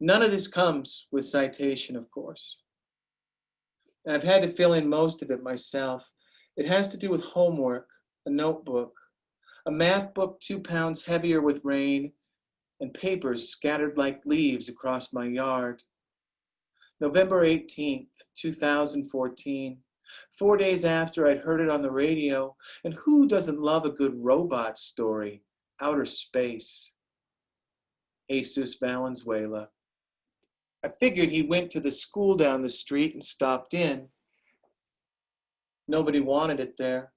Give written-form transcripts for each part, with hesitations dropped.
None of this comes with citation, of course. And I've had to fill in most of it myself. It has to do with homework, a notebook, a math book 2 pounds heavier with rain, and papers scattered like leaves across my yard. November 18th, 2014, 4 days after I'd heard it on the radio, and who doesn't love a good robot story? Outer space. Jesus Valenzuela. I figured he went to the school down the street and stopped in. Nobody wanted it there.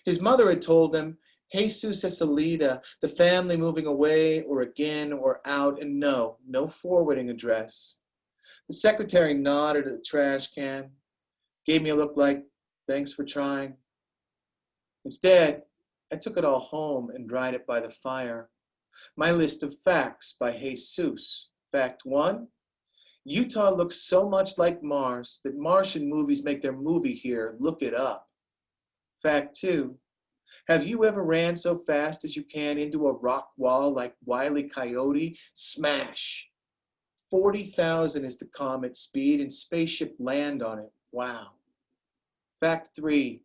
His mother had told him, Jesus es salida, the family moving away or again or out, and no forwarding address. The secretary nodded at the trash can, gave me a look like, thanks for trying. Instead, I took it all home and dried it by the fire. My list of facts by Jesus. Fact 1, Utah looks so much like Mars that Martian movies make their movie here. Look it up. Fact 2, have you ever ran so fast as you can into a rock wall like Wiley Coyote? Smash. 40,000 is the comet speed and spaceship land on it. Wow. Fact 3,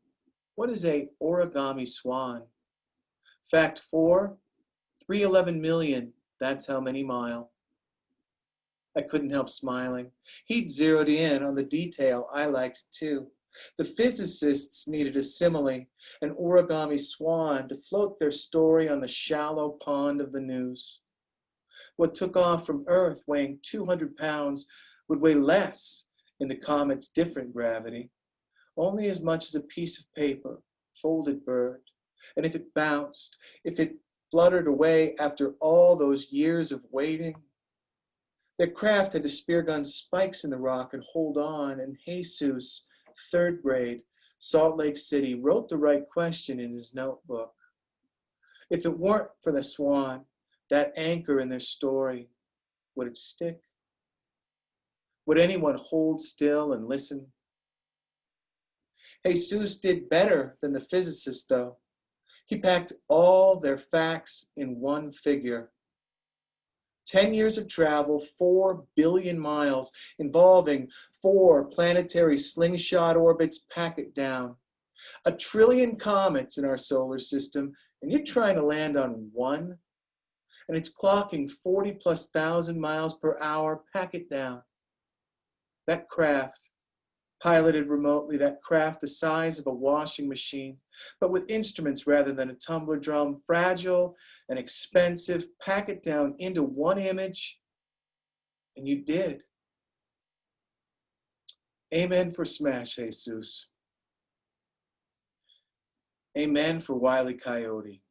what is a origami swan? Fact 4, 311 million, that's how many mile. I couldn't help smiling. He'd zeroed in on the detail I liked too. The physicists needed a simile, an origami swan, to float their story on the shallow pond of the news. What took off from Earth weighing 200 pounds would weigh less in the comet's different gravity, only as much as a piece of paper, folded bird. And if it bounced, if it fluttered away after all those years of waiting, their craft had to spear gun spikes in the rock and hold on, and Jesus, 3rd grade, Salt Lake City, wrote the right question in his notebook. If it weren't for the swan, that anchor in their story, would it stick? Would anyone hold still and listen? Jesus did better than the physicists, though. He packed all their facts in one figure. 10 years of travel, 4 billion miles, involving 4 planetary slingshot orbits, pack it down. 1 trillion comets in our solar system, and you're trying to land on one? And it's clocking 40,000+ miles per hour, pack it down. That craft, piloted remotely, that craft the size of a washing machine, but with instruments rather than a tumbler drum, fragile and expensive, pack it down into one image, and you did. Amen for Smash, Jesus. Amen for Wile E. Coyote.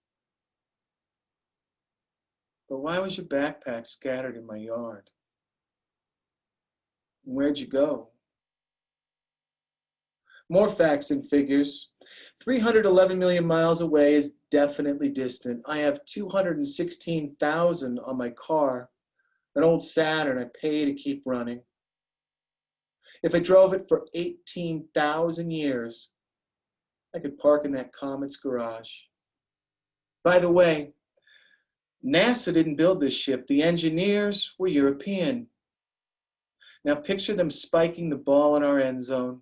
But why was your backpack scattered in my yard? Where'd you go? More facts and figures. 311 million miles away is definitely distant. I have 216,000 on my car, an old Saturn I pay to keep running. If I drove it for 18,000 years, I could park in that comet's garage. By the way, NASA didn't build this ship. The engineers were European. Now picture them spiking the ball in our end zone.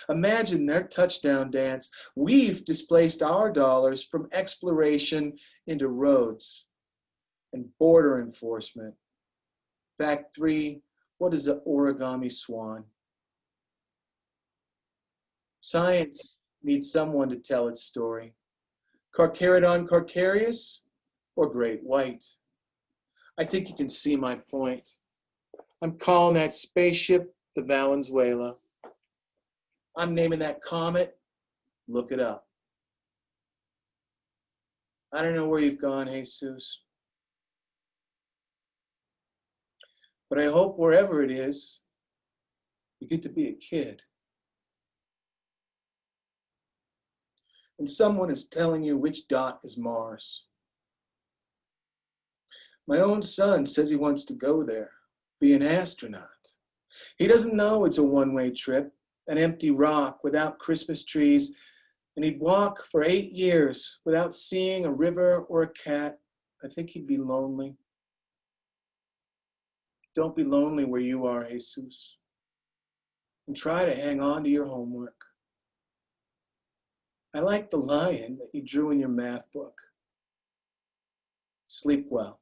Imagine their touchdown dance. We've displaced our dollars from exploration into roads and border enforcement. Fact 3, what is an origami swan? Science needs someone to tell its story. Carcharodon carcharias or great white? I think you can see my point. I'm calling that spaceship the Valenzuela. I'm naming that comet, look it up. I don't know where you've gone, Jesus. But I hope wherever it is, you get to be a kid. And someone is telling you which dot is Mars. My own son says he wants to go there, be an astronaut. He doesn't know it's a one-way trip, an empty rock without Christmas trees, and he'd walk for 8 years without seeing a river or a cat. I think he'd be lonely. Don't be lonely where you are, Jesus. And try to hang on to your homework. I like the lion that you drew in your math book. Sleep well.